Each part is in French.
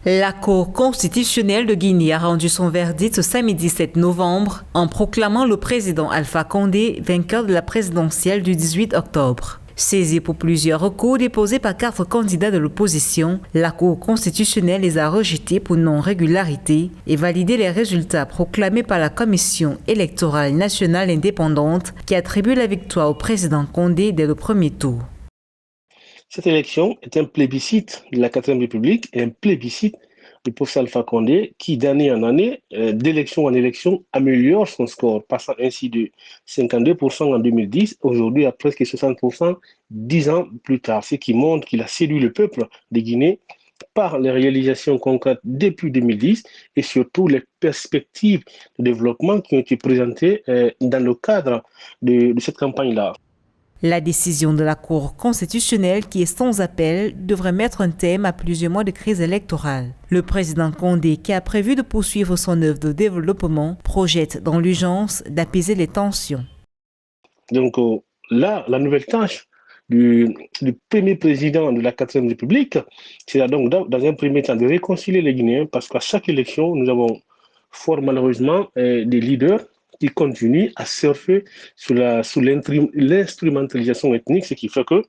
La Cour constitutionnelle de Guinée a rendu son verdict ce samedi 7 novembre en proclamant le président Alpha Condé vainqueur de la présidentielle du 18 octobre. Saisie pour plusieurs recours déposés par 4 candidats de l'opposition, la Cour constitutionnelle les a rejetés pour non-régularité et validé les résultats proclamés par la Commission électorale nationale indépendante qui attribue la victoire au président Condé dès le premier tour. Cette élection est un plébiscite de la 4e République et un plébiscite du professeur Alpha Condé qui, d'année en année, d'élection en élection, améliore son score, passant ainsi de 52% en 2010, aujourd'hui à presque 60% 10 ans plus tard, ce qui montre qu'il a séduit le peuple de Guinée par les réalisations concrètes depuis 2010 et surtout les perspectives de développement qui ont été présentées dans le cadre de cette campagne-là. La décision de la Cour constitutionnelle, qui est sans appel, devrait mettre un terme à plusieurs mois de crise électorale. Le président Condé, qui a prévu de poursuivre son œuvre de développement, projette dans l'urgence d'apaiser les tensions. Donc là, la nouvelle tâche du premier président de la 4e République, c'est donc dans un premier temps de réconcilier les Guinéens, parce qu'à chaque élection, nous avons fort malheureusement des leaders qui continue à surfer sur l'instrumentalisation ethnique, ce qui fait que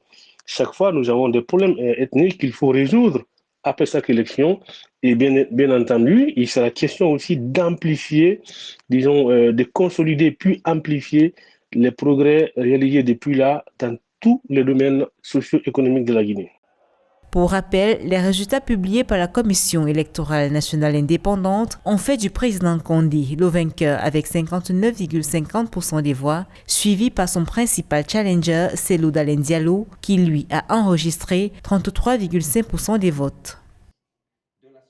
chaque fois, nous avons des problèmes ethniques qu'il faut résoudre après chaque élection. Et bien entendu, il sera question aussi d'amplifier, disons, de consolider puis amplifier les progrès réalisés depuis là dans tous les domaines socio-économiques de la Guinée. Pour rappel, les résultats publiés par la Commission électorale nationale indépendante ont fait du président Condé le vainqueur avec 59,50% des voix, suivi par son principal challenger, Cellou Dalein Diallo, qui lui a enregistré 33,5% des votes.